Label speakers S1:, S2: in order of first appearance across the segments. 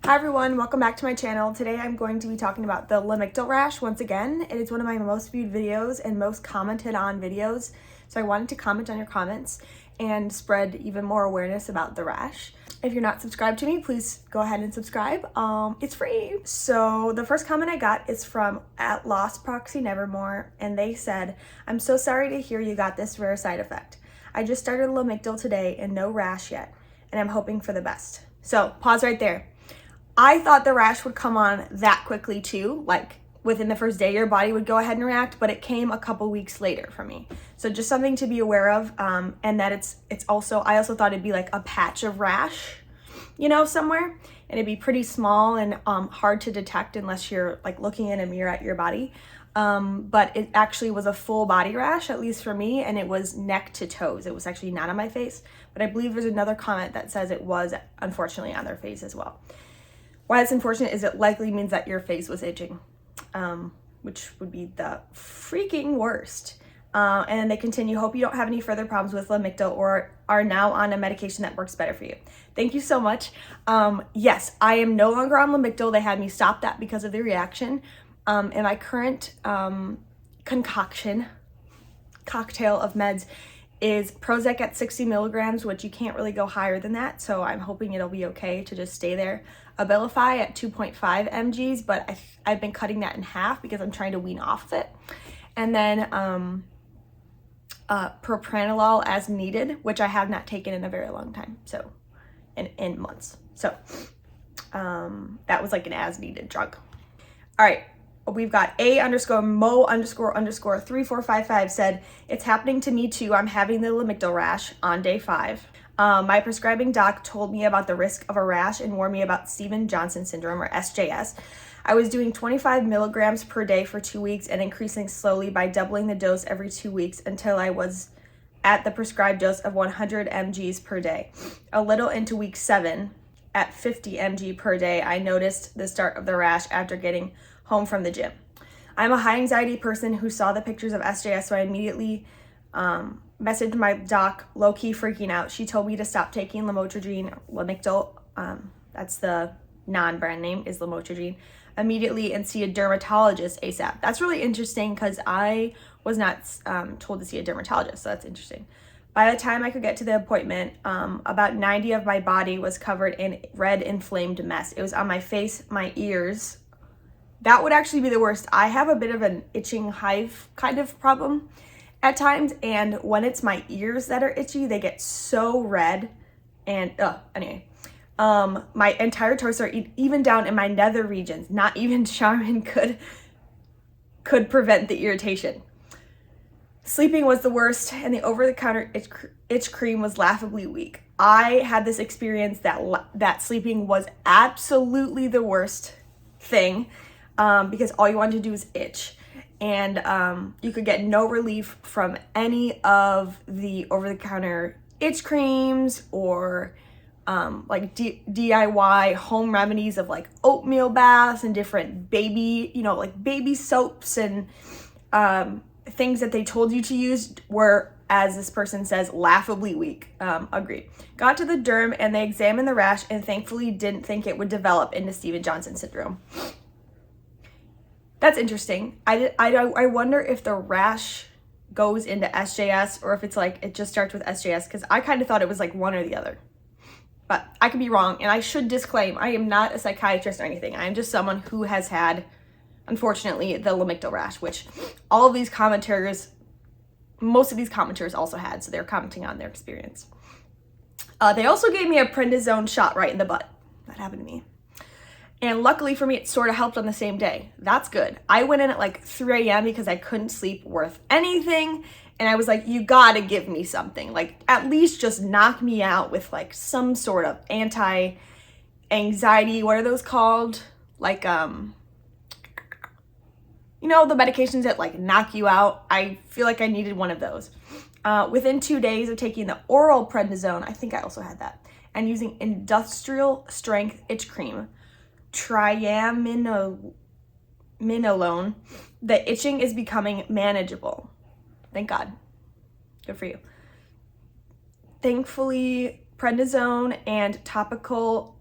S1: Hi everyone, welcome back to my channel. Today I'm going to be talking about the lamictal rash once again. It is one of my most viewed videos and most commented on videos, so I wanted to comment on your comments and spread even more awareness about the rash. If you're not subscribed to me, please go ahead and subscribe. It's free. So the first comment I got is from @LostProxyNevermore, and they said, "I'm so sorry to hear you got this rare side effect. I just started lamictal today and no rash yet, and I'm hoping for the best." So pause right there. I thought the rash would come on that quickly too, like within the first day your body would go ahead and react, but it came a couple weeks later for me. So just something to be aware of, and that it's also, I also thought it'd be like a patch of rash, somewhere, and it'd be pretty small and hard to detect unless you're like looking in a mirror at your body. But it actually was a full body rash, at least for me, and it was neck to toes. It was actually not on my face, but I believe there's another comment that says it was unfortunately on their face as well. Why it's unfortunate is it likely means that your face was itching, which would be the freaking worst. And they continue, "Hope you don't have any further problems with lamictal or are now on a medication that works better for you." Thank you so much. Yes, I am no longer on lamictal. They had me stop that because of the reaction. And my current cocktail of meds is Prozac at 60 milligrams, which you can't really go higher than that. So I'm hoping it'll be okay to just stay there. Abilify at 2.5 mgs, but I've been cutting that in half because I'm trying to wean off of it. And then propranolol as needed, which I have not taken in a very long time. So in months. So that was like an as needed drug. All right. We've got A_Mo__3455 said, "It's happening to me too. I'm having the lamictal rash on day 5. My prescribing doc told me about the risk of a rash and warned me about Stevens-Johnson syndrome, or SJS. I was doing 25 milligrams per day for 2 weeks and increasing slowly by doubling the dose every 2 weeks until I was at the prescribed dose of 100 mgs per day. A little into week 7, at 50 mg per day, I noticed the start of the rash after getting home from the gym. I'm a high anxiety person who saw the pictures of SJS, so I immediately messaged my doc, low-key freaking out. She told me to stop taking lamictal, that's the non-brand name, is lamotrigine, immediately and see a dermatologist ASAP." That's really interesting because I was not told to see a dermatologist, so that's interesting. "By the time I could get to the appointment, about 90 of my body was covered in red inflamed mess. It was on my face, my ears." That would actually be the worst. I have a bit of an itching hive kind of problem at times, and when it's my ears that are itchy, they get so red. And anyway, my entire torso, even down in my nether regions, not even Charmin could prevent the irritation. "Sleeping was the worst, and the over-the-counter itch cream was laughably weak. I had this experience that sleeping was absolutely the worst thing, because all you wanted to do is itch, and you could get no relief from any of the over-the-counter itch creams or like DIY home remedies of like oatmeal baths and different baby, like baby soaps and things that they told you to use were, as this person says, laughably weak." Agreed. "Got to the derm and they examined the rash and thankfully didn't think it would develop into Stevens-Johnson syndrome." That's interesting. I wonder if the rash goes into SJS or if it's like it just starts with SJS, because I kind of thought it was like one or the other. But I could be wrong, and I should disclaim, I am not a psychiatrist or anything. I am just someone who has had, unfortunately, the lamictal rash, which all of these commenters, most of these commenters also had, so they're commenting on their experience. They also gave me a prednisone shot right in the butt. That happened to me. "And luckily for me, it sort of helped on the same day." That's good. I went in at like 3 a.m. because I couldn't sleep worth anything. And I was like, you gotta give me something. Like, at least just knock me out with like some sort of anti-anxiety. What are those called? Like, the medications that like knock you out. I feel like I needed one of those. Within 2 days of taking the oral prednisone, I think I also had that, and using industrial strength itch cream, triamcinolone, the itching is becoming manageable. Thank God. Good for you. Thankfully, prednisone and topical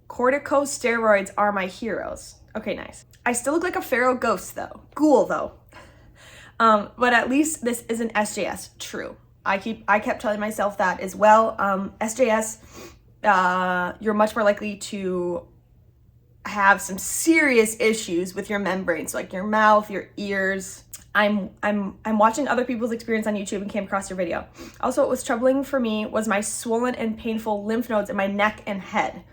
S1: Corticosteroids are my heroes. Okay, nice. I still look like a feral ghost though. Ghoul though. But at least this isn't SJS. True. I kept telling myself that as well. SJS, you're much more likely to have some serious issues with your membranes, like your mouth, your ears. I'm watching other people's experience on YouTube and came across your video. Also, what was troubling for me was my swollen and painful lymph nodes in my neck and head.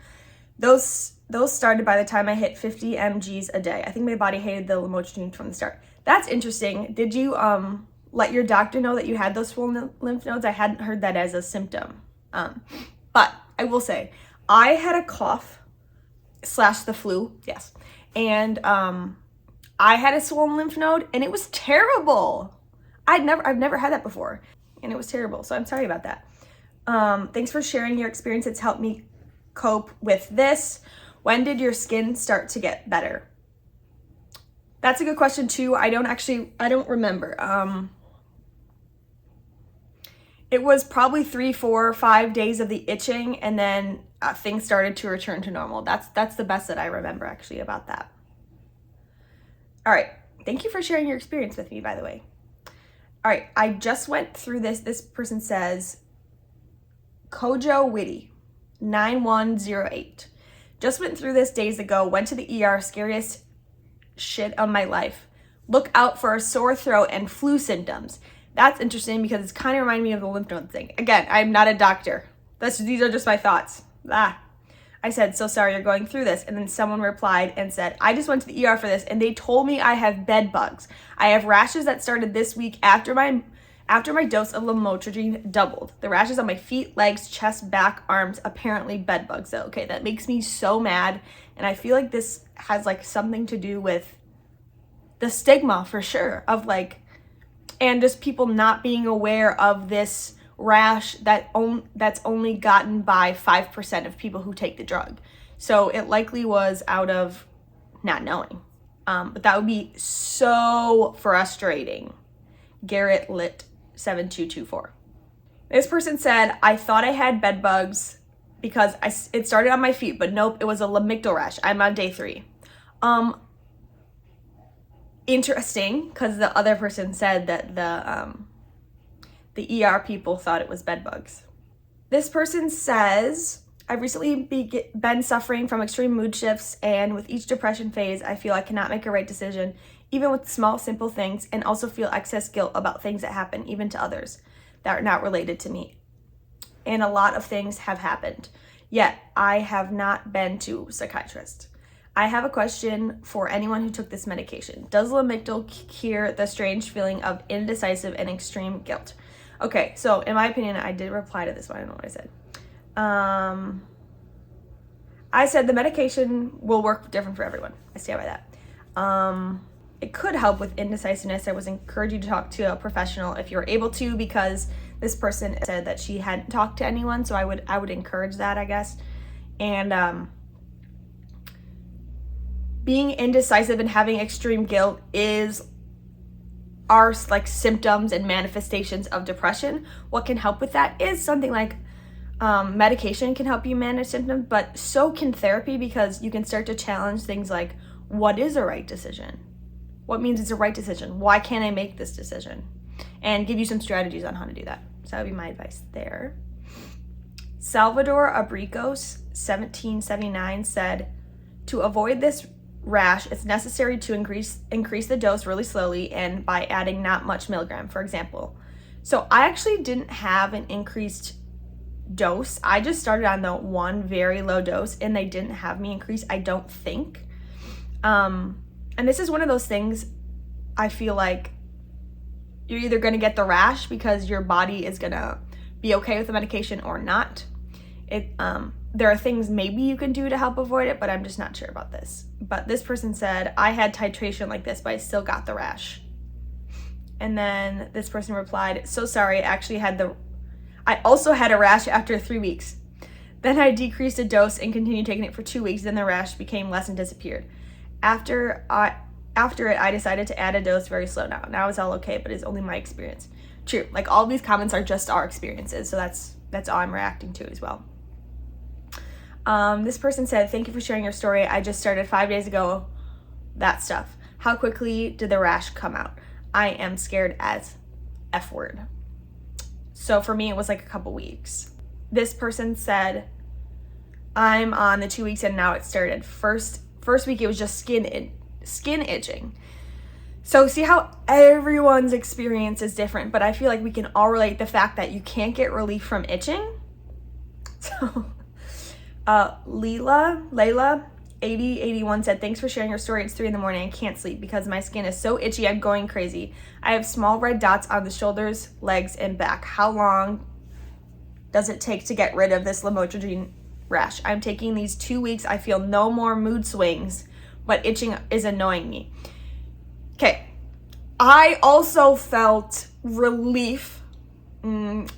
S1: Those started by the time I hit 50 mgs a day. I think my body hated the lamotrigine from the start. That's interesting. Did you let your doctor know that you had those swollen lymph nodes? I hadn't heard that as a symptom. But I will say, I had a cough / the flu, yes. And I had a swollen lymph node and it was terrible. I've never had that before and it was terrible. So I'm sorry about that. Thanks for sharing your experience. It's helped me cope with this. When did your skin start to get better? That's a good question too. I don't remember. It was probably 3, 4, 5 days of the itching and then things started to return to normal. That's the best that I remember actually about that. All right. Thank you for sharing your experience with me, by the way. All right. I just went through this. This person says, Kojo Witty, 9108. Just went through this days ago, went to the ER, scariest shit of my life. Look out for a sore throat and flu symptoms. That's interesting because it's kind of reminding me of the lymph node thing. Again, I'm not a doctor. These are just my thoughts. I said, so sorry you're going through this. And then someone replied and said, I just went to the ER for this and they told me I have bed bugs. I have rashes that started this week after my dose of lamotrigine doubled. The rashes on my feet, legs, chest, back, arms, apparently bed bugs. So, okay, that makes me so mad. And I feel like this has like something to do with the stigma for sure of like, and just people not being aware of this rash that's only gotten by 5% of people who take the drug. So it likely was out of not knowing. But that would be so frustrating. Garrett Lit 7224. This person said, I thought I had bed bugs because it started on my feet, but nope, it was a lamictal rash. I'm on day 3. Interesting, because the other person said that the ER people thought it was bed bugs. This person says, I've recently been suffering from extreme mood shifts, and with each depression phase, I feel I cannot make a right decision, even with small, simple things, and also feel excess guilt about things that happen, even to others that are not related to me. And a lot of things have happened, yet I have not been to a psychiatrist. I have a question for anyone who took this medication. Does lamictal cure the strange feeling of indecisive and extreme guilt? Okay, so in my opinion, I did reply to this one. I don't know what I said. I said the medication will work different for everyone. I stand by that. It could help with indecisiveness. I was encouraging you to talk to a professional if you're able to, because this person said that she hadn't talked to anyone. So I would encourage that, I guess. And being indecisive and having extreme guilt are like symptoms and manifestations of depression. What can help with that is something like medication can help you manage symptoms, but so can therapy, because you can start to challenge things like, what is a right decision? What means it's a right decision? Why can't I make this decision? And give you some strategies on how to do that. So that would be my advice there. Salvador Abricos, 1779 said, to avoid this rash, it's necessary to increase the dose really slowly and by adding not much milligram, for example. So I actually didn't have an increased dose. I just started on the one very low dose and they didn't have me increase, I don't think. And this is one of those things, I feel like you're either going to get the rash because your body is going to be okay with the medication or not. There are things maybe you can do to help avoid it, but I'm just not sure about this. But this person said, I had titration like this, but I still got the rash. And then this person replied, so sorry, I also had a rash after 3 weeks. Then I decreased a dose and continued taking it for 2 weeks. Then the rash became less and disappeared. After it, I decided to add a dose very slow now. Now it's all okay, but it's only my experience. True, like all these comments are just our experiences. So that's all I'm reacting to as well. This person said, thank you for sharing your story. I just started 5 days ago. That stuff. How quickly did the rash come out? I am scared as F word. So for me, it was like a couple weeks. This person said, I'm on the 2 weeks and now it started. First week, it was just skin itching. So see how everyone's experience is different, but I feel like we can all relate the fact that you can't get relief from itching. So Layla 8081 said, thanks for sharing your story. It's 3 a.m. I can't sleep because my skin is so itchy. I'm going crazy. I have small red dots on the shoulders, legs, and back. How long does it take to get rid of this lamotrigine rash? I'm taking these 2 weeks. I feel no more mood swings, but itching is annoying me. Okay. I also felt relief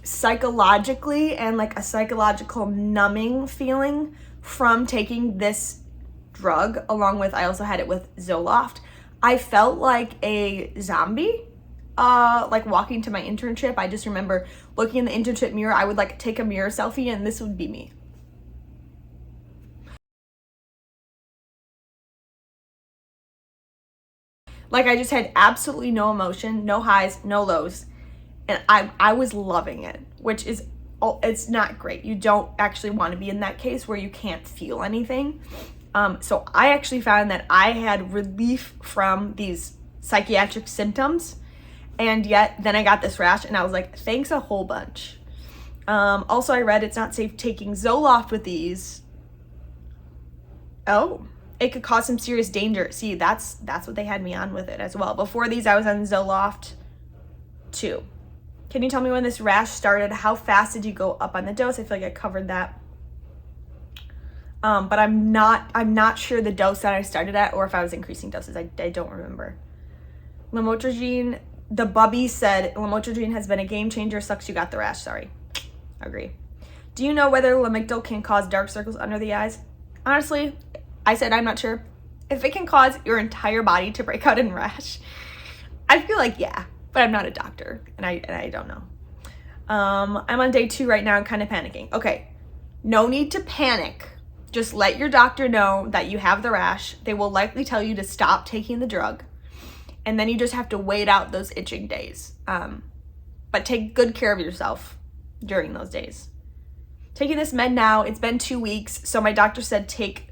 S1: psychologically and like a psychological numbing feeling from taking this drug, along with I also had it with Zoloft. I felt like a zombie like walking to my internship. I just remember looking in the internship mirror. I would like take a mirror selfie and this would be me. Like I just had absolutely no emotion, no highs, no lows. And I was loving it, which is, it's not great. You don't actually want to be in that case where you can't feel anything. So I actually found that I had relief from these psychiatric symptoms, and yet then I got this rash and I was like, thanks a whole bunch. Also, I read it's not safe taking Zoloft with these. Oh, it could cause some serious danger. See, that's what they had me on with it as well. Before these, I was on Zoloft too. Can you tell me when this rash started? How fast did you go up on the dose? I feel like I covered that. But I'm not sure the dose that I started at or if I was increasing doses. I don't remember. Lamotrigine, the Bubby said, Lamotrigine has been a game changer. Sucks you got the rash. Sorry. Agree. Do you know whether lamictal can cause dark circles under the eyes? Honestly, I said I'm not sure. If it can cause your entire body to break out in rash, I feel like yeah. But I'm not a doctor, and I don't know. I'm on day 2 right now and kind of panicking. Okay, no need to panic. Just let your doctor know that you have the rash. They will likely tell you to stop taking the drug, and then you just have to wait out those itching days. But take good care of yourself during those days. Taking this med now, it's been 2 weeks, so my doctor said take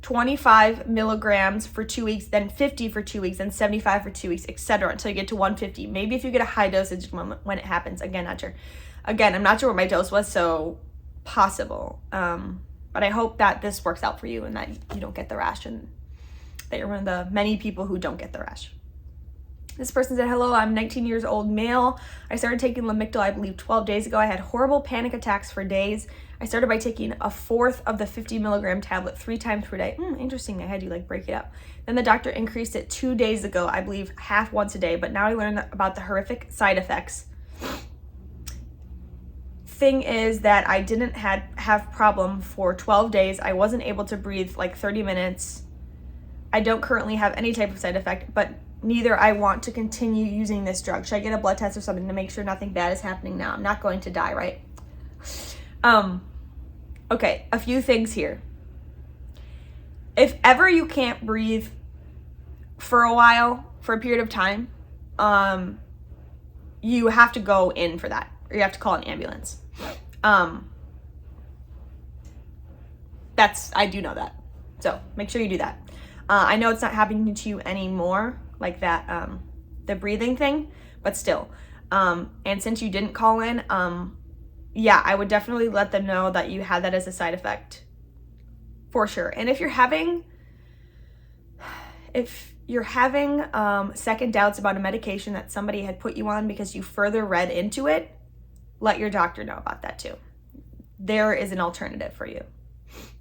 S1: 25 milligrams for 2 weeks, then 50 for 2 weeks, then 75 for 2 weeks, etc. until you get to 150. Maybe if you get a high dosage when it happens. Again, not sure. Again, I'm not sure what my dose was, so possible. But I hope that this works out for you and that you don't get the rash and that you're one of the many people who don't get the rash. This person said, hello, I'm 19 years old male. I started taking lamictal, I believe, 12 days ago. I had horrible panic attacks for days. I started by taking a fourth of the 50 milligram tablet 3 times per day. Interesting. I had you like break it up. Then the doctor increased it 2 days ago, I believe half once a day. But now I learned about the horrific side effects. Thing is that I didn't have problem for 12 days. I wasn't able to breathe like 30 minutes. I don't currently have any type of side effect, but neither I want to continue using this drug. Should I get a blood test or something to make sure nothing bad is happening now? I'm not going to die, right? Okay, a few things here. If ever you can't breathe for a while, for a period of time, you have to go in for that, or you have to call an ambulance. I do know that. So make sure you do that. I know it's not happening to you anymore, like that, the breathing thing, but still. And since you didn't call in, yeah, I would definitely let them know that you had that as a side effect for sure. And if you're having second doubts about a medication that somebody had put you on because you further read into it, let your doctor know about that too. There is an alternative for you,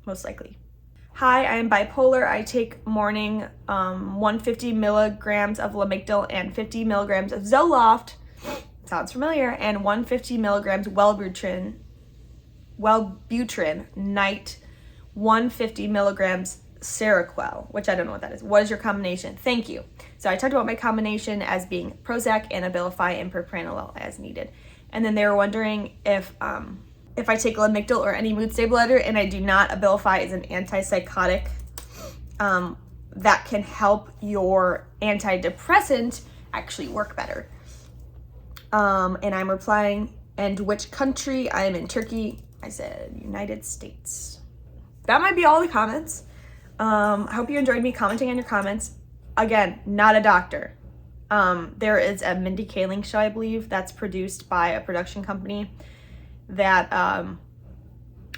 S1: most likely. Hi, I am bipolar. I take morning 150 milligrams of lamictal and 50 milligrams of Zoloft. Sounds familiar. And 150 milligrams Wellbutrin, night 150 milligrams Seroquel, which I don't know what that is. What is your combination? Thank you. So I talked about my combination as being Prozac and Abilify and Propranolol as needed. And then they were wondering if if I take lamictal or any mood stabilizer and I do not, Abilify is an antipsychotic that can help your antidepressant actually work better. And I'm replying, and which country? I am in Turkey. I said United States. That might be all the comments. I hope you enjoyed me commenting on your comments. Again, not a doctor. There is a Mindy Kaling show, I believe, that's produced by a production company that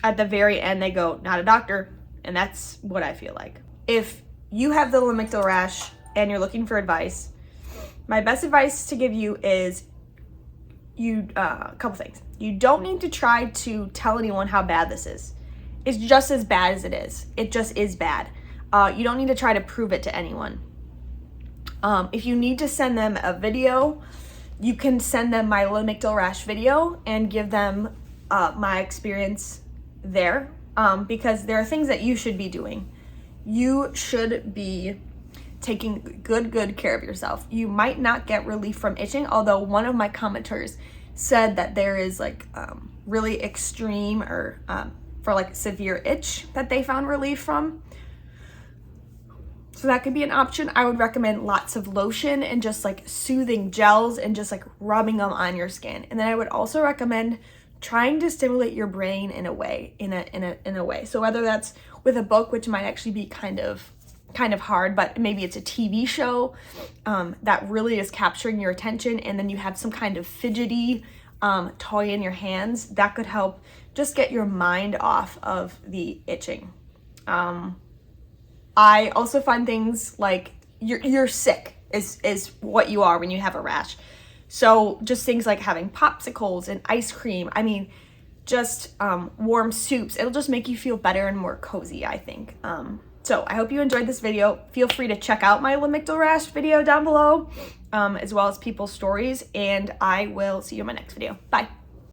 S1: at the very end they go, not a doctor, and that's what I feel like. If you have the lamictal rash and you're looking for advice, my best advice to give you is a couple things. You don't need to try to tell anyone how bad this is. It's just as bad as it is. It just is bad. You don't need to try to prove it to anyone. If you need to send them a video, you can send them my lamictal rash video and give them my experience there, because there are things that you should be doing. You should be taking good care of yourself. You might not get relief from itching, although one of my commenters said that there is like really extreme or for like severe itch that they found relief from. So that could be an option. I would recommend lots of lotion and just like soothing gels and just like rubbing them on your skin. And then I would also recommend trying to stimulate your brain in a way, in a way. So whether that's with a book, which might actually be kind of hard, but maybe it's a TV show that really is capturing your attention, and then you have some kind of fidgety toy in your hands, that could help just get your mind off of the itching. I also find things like you're sick is what you are when you have a rash. So just things like having popsicles and ice cream, I mean, just warm soups, it'll just make you feel better and more cozy, I think. So I hope you enjoyed this video. Feel free to check out my lamictal rash video down below, as well as people's stories, and I will see you in my next video. Bye.